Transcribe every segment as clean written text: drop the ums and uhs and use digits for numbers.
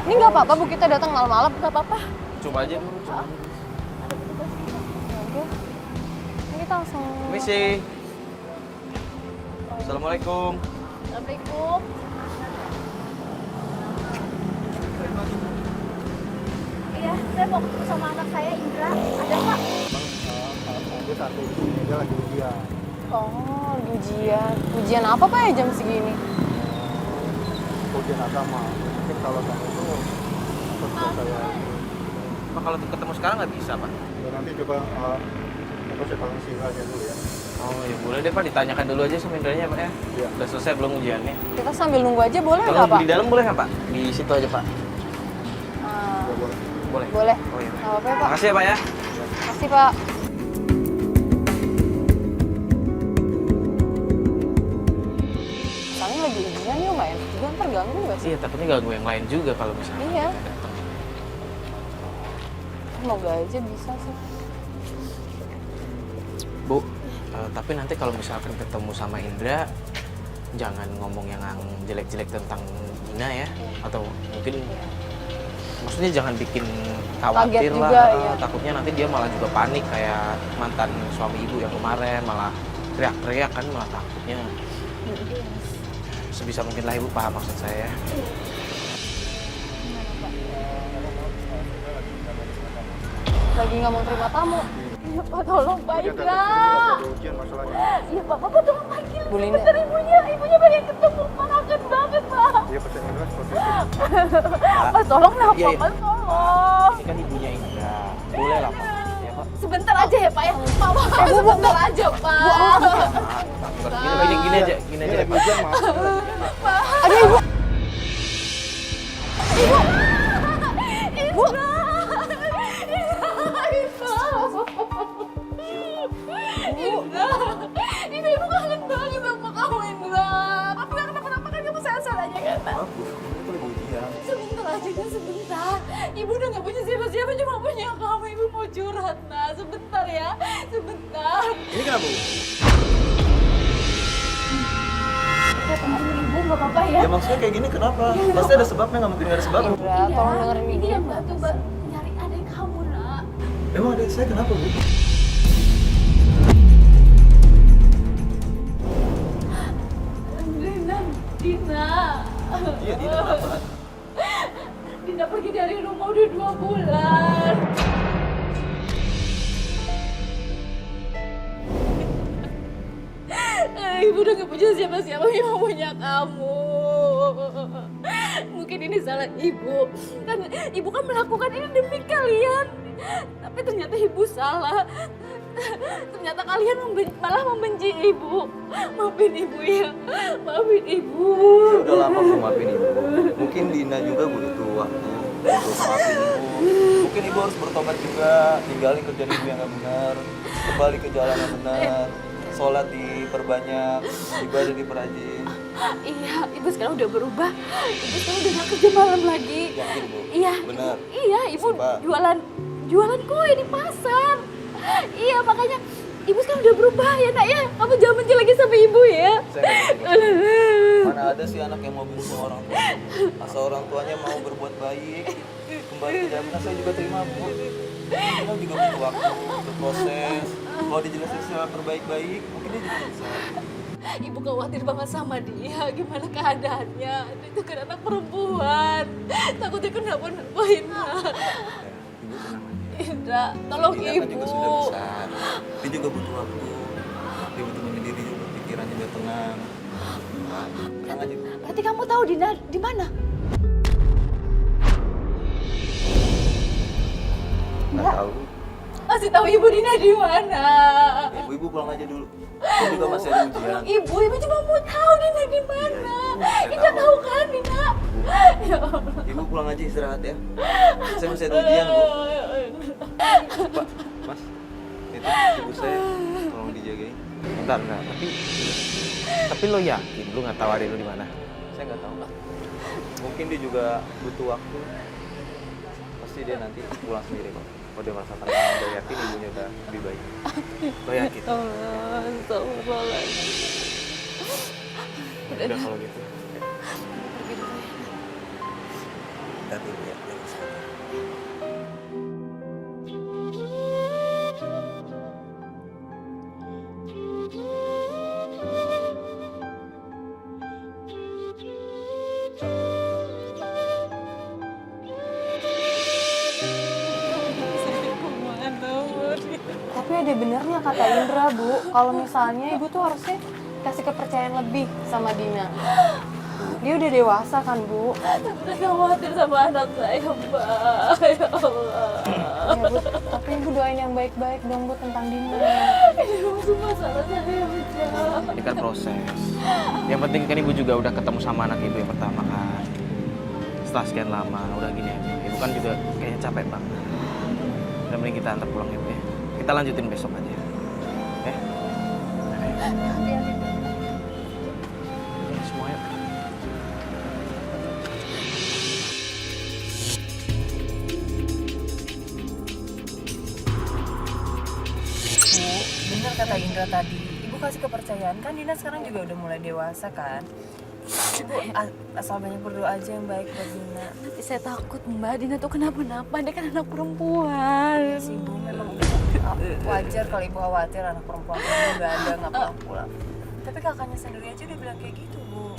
Ini nggak apa-apa Bu, kita datang malam-malam, nggak apa-apa. Coba aja dulu. Coba. Oke. Ini kita langsung. Misi. Assalamualaikum. Assalamualaikum. Iya, saya mau ketemu sama anak saya Indra. Ada nggak? Dia satu di sini, dia lagi ujian. Oh, ujian. Ujian apa Pak ya jam segini? Ujian agama. Mungkin kalau kamu itu tetap saya. Pak, kalau ketemu sekarang nggak bisa, Pak? Ya, nanti coba apa saya panggil Sindranya dulu ya. Oh ya boleh deh Pak, ditanyakan dulu aja sama Indranya Pak ya. Iya. Udah selesai belum ujiannya? Kita sambil nunggu aja boleh Kalau nggak Pak? di dalam boleh nggak Pak? Di situ aja Pak. Ah, Ya, boleh. Boleh. boleh. Oh iya. Nggak apa-apa ya Pak. Makasih ya Pak ya. Makasih Pak. Soalnya lagi ujian yuk nggak enak juga, ntar ganggu nggak sih? Iya, takutnya ganggu yang lain juga kalau misalnya Iya. kita datang. Semoga aja bisa sih. Bu, tapi nanti kalau misalkan ketemu sama Indra, jangan ngomong yang jelek-jelek tentang Dina ya. Atau mungkin, maksudnya jangan bikin khawatir Kaget lah. juga, ya. Takutnya nanti dia malah juga panik kayak mantan suami ibu yang kemarin, malah teriak-teriak kan, malah takutnya. Sebisa mungkin lah ibu paham maksud saya. Lagi nggak mau terima tamu. Iya Pak, tolong Pak Dia Indra. ada ujian masalahnya. Iya Pak, Bapak tolong panggil. Bu Linda. Bentar ibunya pengen ketemu Pak, kangen banget Pak. Dia pesan Indra seperti itu. Pak tolong lah Iya, Pak, iya. Pak tolong. Ini kan ibunya Indra. Boleh lah Pak. Ya Pak. Sebentar aja ya Pak ya. Pak, sebentar aja Pak. Gini aja, gini Dia aja. lagi ujian maaf. Aduh ibu. Ibu. Indra, ibu kangen banget sama kamu Indra. Tapi nggak kenapa-napa kan, kamu sehat-sehat aja kan? Maaf, Bu. Itu lagi ujian. Sebentar aja kan, sebentar. Ibu udah nggak punya siapa-siapa, cuma punya kamu. Ibu mau curhat, nah. Sebentar ya, sebentar. Ini kenapa, Bu? Ya tunggu ibu, nggak apa-apa ya. Ya maksudnya kayak gini kenapa? Pasti ada sebabnya, nggak mungkin nggak ada sebab. Indra, tolong dengerin ini ibu. yang bantu nyari adik kamu nak. Emang adik saya kenapa, Bu? Dina. Iya, Dina kenapa? Dina pergi dari rumah udah 2 bulan. Ibu udah gak punya siapa-siapa, cuma punya kamu. Mungkin ini salah ibu. Kan ibu kan melakukan ini demi kalian. Tapi ternyata ibu salah. Ternyata kalian malah membenci ibu. Maafin ibu ya. Maafin ibu. Ya udah lama aku maafin ibu. Mungkin Dina juga butuh waktu untuk maafin ibu. Mungkin ibu harus bertobat juga, tinggalin kerjaan ibu yang nggak benar, kembali ke jalan yang benar, sholat diperbanyak, ibadah diperajin. Iya, ibu sekarang udah berubah. Ibu sekarang udah gak kerja malam lagi. Yakin, Bu? Iya. Benar. Iya, ibu Sumpah. jualan kue di pasar. Iya, makanya ibu sekarang udah berubah ya nak ya. Kamu jangan benci lagi sama ibu ya. Saya nggak benci. Mana ada sih anak yang mau benci sama orang tua? Asal orang tuanya mau berbuat baik, kembali ke jalan benar, saya juga terima, Bu. Kita juga butuh waktu untuk proses. Kalau dijelasin secara berbaik-baik, mungkin dia juga bisa. Ibu khawatir banget sama dia. Gimana keadaannya? Itu kan anak perempuan. Takutnya kenapa-napain nak. Ibu tenang aja. Indra, tolong Dina ibu. kan juga sudah besar. Dia juga butuh waktu. Dia butuh menyendiri juga, pikirannya biar tenang. Tenang aja, Bu. Berarti kamu tahu Dina di mana? Nggak tahu. Kasih tahu ibu Dina di mana. Ibu pulang aja dulu. Saya juga masih ada ujian. Ibu cuma mau tahu Dina di mana. Iya, Dina tahu kan Dina? Ya Allah. Ibu pulang aja istirahat ya. Saya masih ada ujian, Bu. Pak, Mas. Itu ibu saya tolong dijagain. Bentar, tapi lo yakin lo nggak tahu adik lo di mana? Saya nggak tahu, Pak. Mungkin dia juga butuh waktu. Pasti dia nanti pulang sendiri, Pak. Kalau dia merasa tenang, udah yakin ibunya udah lebih baik. Lo yakin? Astagfirullahaladzim. Udah kalau gitu. Hati-hati Ibu ya, jaga kesehatan. Tapi ada benernya kata Indra, Bu. Kalau misalnya ibu tuh harusnya kasih kepercayaan lebih sama Dina. Dia udah dewasa kan, Bu? Saya khawatir sama anak saya, Mbak. Ya Allah. Ya, Bu. Tapi ibu doain yang baik-baik dong, Bu, tentang Dina. Ini semua salah saya, Mbak. Ini kan proses. Yang penting kan ibu juga udah ketemu sama anak ibu yang pertama kan. Setelah sekian lama, udah gini aja. Ibu kan juga kayaknya capek banget. Udah mending kita antar pulang ibu ya. Kita lanjutin besok aja. Ya? Ya, semua yuk. Bu, bener kata Indra tadi. Ibu kasih kepercayaan kan Dina sekarang juga udah mulai dewasa kan. Ibu asal banyak berdoa aja yang baik buat Dina. Tapi saya takut, Mbak. Dina tuh kenapa-napa. Dia kan anak perempuan. Si Ibu memang wajar kalau Ibu khawatir anak perempuan kamu nggak ada, nggak pulang-pulang. Tapi kakaknya sendiri aja udah bilang kayak gitu, Bu.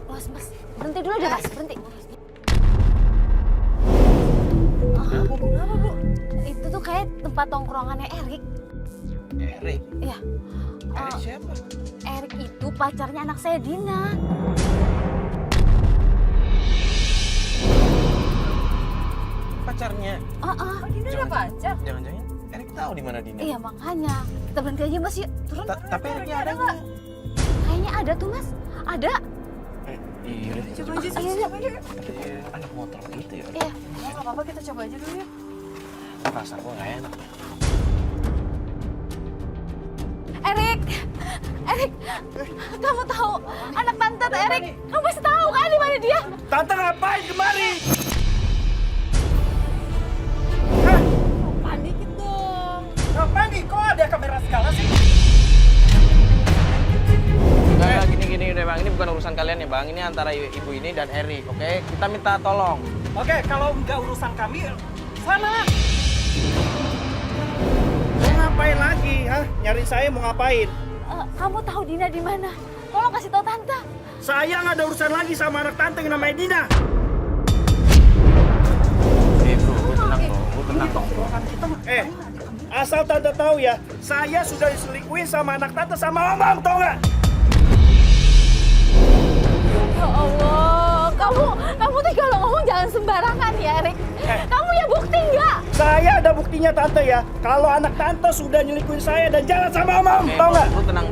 Mas, berhenti dulu deh, Mas. Berhenti. Kenapa, Bu? Itu tuh kayak tempat tongkrongannya Erik. Erik? Iya. Erik siapa? Erik itu pacarnya anak saya, Dina. Pacarnya? Dina ada pacar? Jangan-jangan Erik tahu di mana Dina? Iya, makanya. Kita berhenti aja, Mas. Yuk, turun. Tapi Eriknya ada nggak? Kayaknya ada tuh, Mas. Ada. Iya deh. Coba aja, Ayo, yuk. Tapi kok anak motor gitu ya? Iya. Nggak apa-apa, kita coba aja dulu ya. Perasaan gue nggak enak. Erik, kamu tahu anak tante Erik? Kamu pasti tahu kan di mana dia? Tante ngapain kemari? Panik dong. Ngapain nih? Kok ada kamera segala sih? Enggak, gini deh bang. Ini bukan urusan kalian ya bang. Ini antara ibu ini dan Erik, oke? Kita minta tolong. Oke, kalau nggak urusan kami, sana. Mau ngapain lagi, ha? Nyari saya mau ngapain? Kamu tahu Dina di mana? Tolong kasih tahu tante. Saya nggak ada urusan lagi sama anak tante yang namanya Dina. Bro, lu tenang dong. Asal tante tahu ya, saya sudah diselingkuhin sama anak tante sama omam, tau nggak? Ya Allah, kamu tuh kalau ngomong jangan sembarangan ya, Erik. Kamu ya bukti nggak? Saya ada buktinya tante ya, kalau anak tante sudah nyelingkuhin saya dan jalan sama omam, tau nggak? Lu tenang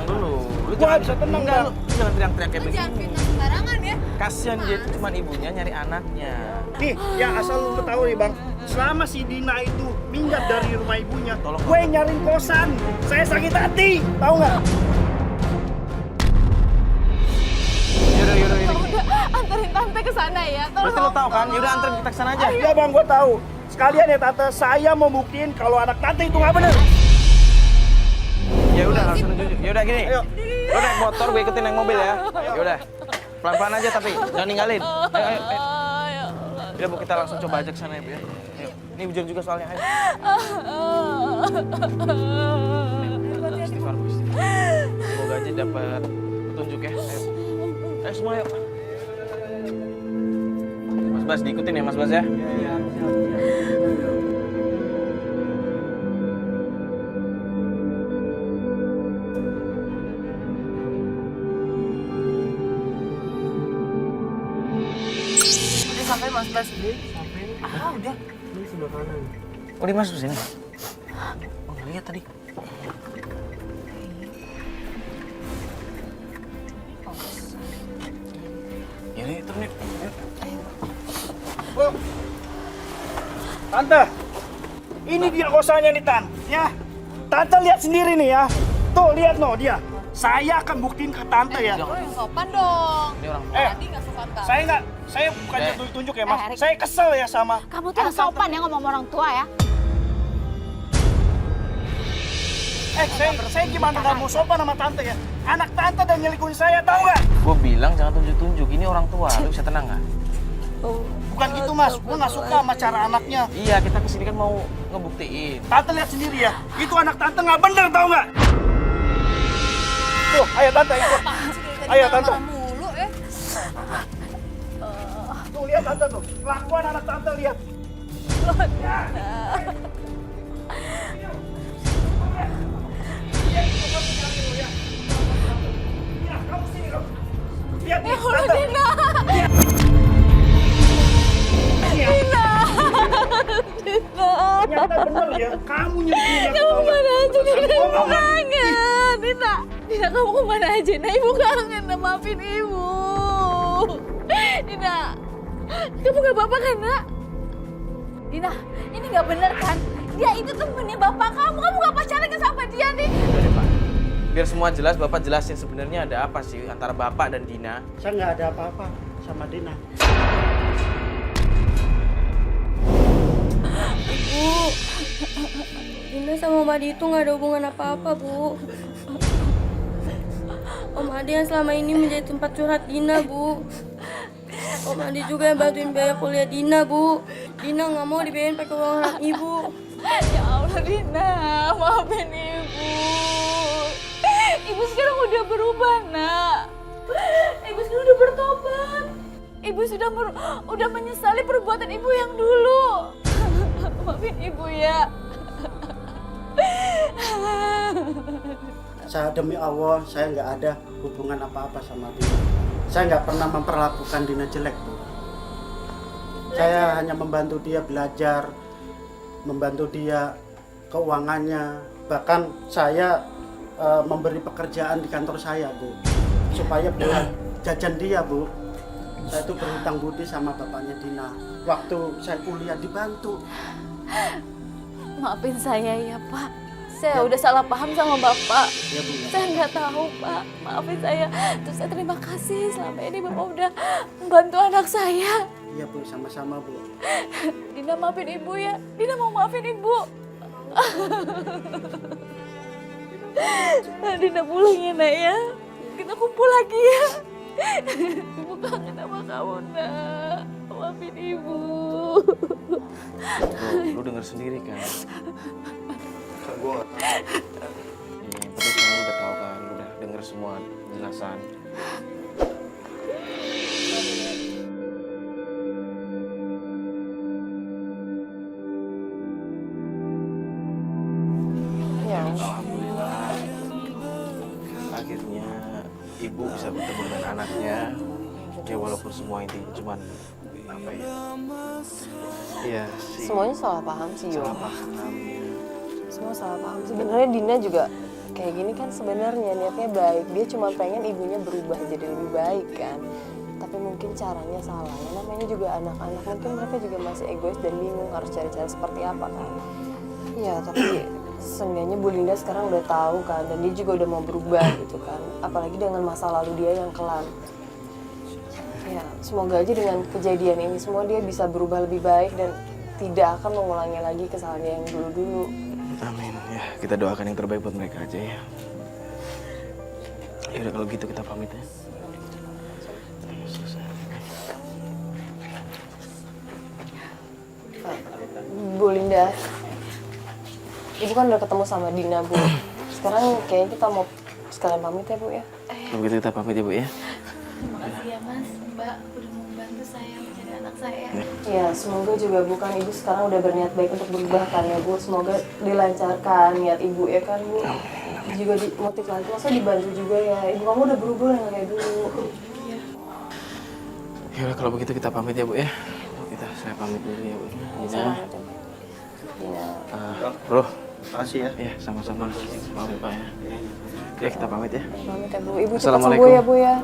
dulu. Lu Gua bisa tenang, enggak, Bang. lu jangan teriak-teriak kayak Jangan begini. fitnah sembarangan ya. Kasian dia itu cuma ibunya nyari anaknya. Nih, ya asal lu tahu nih bang, selama si Dina itu minggat dari rumah ibunya, Tolong. gue nyariin kosan, saya sakit hati, tahu nggak? Yaudah. Udah anterin tante ke sana ya. Berarti lu tahu kan? Yaudah anterin kita ke sana aja. Iya bang, gue tahu. Sekalian ya tante, saya mau buktiin kalau anak tante itu nggak bener. Ya udah langsung jujur. Ya udah gini. Ayo. Lu naik motor, gue ikutin naik mobil ya. Ya udah. Pelan-pelan aja tapi jangan ninggalin. Ayo. Udah Bu, kita langsung coba aja ke sana ya Bu ya. Ayo. Ini hujan juga soalnya. Ayo. Istighfar, Bu, istighfar. Semoga aja dapat petunjuk ya. Ayo. Ayo semua yuk. Mas Bas diikutin ya Mas Bas ya. Udah sampai Mas Bas. Udah. Oh dia masuk sini? Oh nggak lihat tadi. Ya nih, turun nih. Bu. Tante, ini dia kosannya nih Tan, ya. Tante lihat sendiri nih ya. Tuh lihat no dia. Saya akan buktiin ke tante ya. Lo yang sopan dong. Ini orang Tadi nggak sopan banget. Saya bukan tunjuk ya mas. Erik. Saya kesel ya sama. Kamu tuh yang sopan ya ngomong sama orang tua ya. Saya gimana nggak mau sopan sama tante ya? Anak tante dan nyelikuin saya, tahu nggak? Gue bilang jangan tunjuk-tunjuk, ini orang tua, lu bisa tenang nggak? Bukan gitu mas, gue nggak suka sama cara anaknya. Iya, kita kesini kan mau ngebuktiin. Tante lihat sendiri ya, itu anak tante nggak bener, tahu nggak? Tuh, ayo tante ikut. Ayo tante. Mulu Tuh lihat tante tuh, kelakuan anak tante lihat. Lihat nih, tante. Ternyata bener ya, kamu nyelikuin aku. Kamu kemana aja, Dina? Ibu Bohong. kangen. Dina, kamu kemana aja? Nah, ibu kangen. Maafin ibu. Dina, kamu gak apa-apa kan, Nak? Dina, ini gak bener kan? Dia itu temennya bapak kamu. Kamu gak pacaran kan sama dia nih? Udah deh, Pak. Biar semua jelas, Bapak jelasin sebenarnya ada apa sih antara Bapak dan Dina. Saya nggak ada apa-apa sama Dina. Bu, Dina sama Om Adi itu nggak ada hubungan apa-apa, Bu. Om Adi yang selama ini menjadi tempat curhat Dina, Bu. Om Adi juga yang bantuin biaya kuliah Dina, Bu. Dina nggak mau dibiayain pakai uang anak Ibu. Ya Allah, Dina. Maafin ibu. Ibu sekarang udah berubah, Nak. Ibu sekarang udah bertobat. Ibu udah menyesali perbuatan ibu yang dulu. Maafin ibu ya. Saya demi Allah, saya nggak ada hubungan apa-apa sama Dina. Saya nggak pernah memperlakukan Dina jelek, Bu. Saya hanya membantu dia belajar, membantu dia keuangannya. Bahkan saya memberi pekerjaan di kantor saya, Bu, supaya buat jajan dia, Bu. Saya itu berhutang budi sama bapaknya Dina. Waktu saya kuliah dibantu. Maafin saya ya, Pak. Saya udah salah paham sama Bapak. Ya, Bu. Saya nggak tahu, Pak. Maafin saya. Terus saya terima kasih selama ini Bapak udah membantu anak saya. Iya, Bu, sama-sama, Bu. Dina maafin ibu ya. Dina mau maafin ibu. Dina pulang ya, Nak ya. Kita kumpul lagi ya. Ibu kangen sama kamu, Nak. Maafin ibu. Lu denger sendiri kan? Gue Iya, tapi sekarang lu udah tahu kan, lu udah denger semua penjelasan. Alhamdulillah. Akhirnya ibu bisa bertemu dengan anaknya. Ya walaupun semua intinya cuman apa ya? Iya sih. Semuanya salah paham sih, Yo. Salah paham ya. Semua salah paham. Sebenarnya Dina juga kayak gini kan sebenarnya niatnya baik. Dia cuma pengen ibunya berubah jadi lebih baik kan. Tapi mungkin caranya salah. Ya, namanya juga anak-anak, mungkin mereka juga masih egois dan bingung harus cari cara seperti apa kan. Iya, tapi seenggaknya Bu Linda sekarang udah tahu kan, dan dia juga udah mau berubah gitu kan. Apalagi dengan masa lalu dia yang kelam. Ya, semoga aja dengan kejadian ini semua dia bisa berubah lebih baik dan tidak akan mengulangi lagi kesalahannya yang dulu-dulu. Amin. Ya, kita doakan yang terbaik buat mereka aja ya. Ya udah kalau gitu kita pamit ya. Bu Linda, Ibu kan udah ketemu sama Dina, Bu. Sekarang kayaknya kita mau sekalian pamit ya, Bu ya. Kalau gitu kita pamit ya Bu ya. Makasih ya, Mas. Mbak udah membantu saya mencari anak saya. Ya, semoga juga Bu kan Ibu sekarang udah berniat baik untuk berubah kan ya, Bu. Semoga dilancarkan niat Ibu ya kan, Bu. Juga motif lagi, maksudnya dibantu juga ya. Ibu kamu udah berubah yang kayak dulu. Ya udah kalau begitu kita pamit ya Bu ya. Saya pamit dulu ya Bu. Dina. Dina. Bro. Makasih ya. Ya, sama-sama. Maaf ya Pak ya. Ya kita pamit ya. Pamit ya, Bu. Ibu cepat Assalamualaikum. sembuh ya, Bu ya.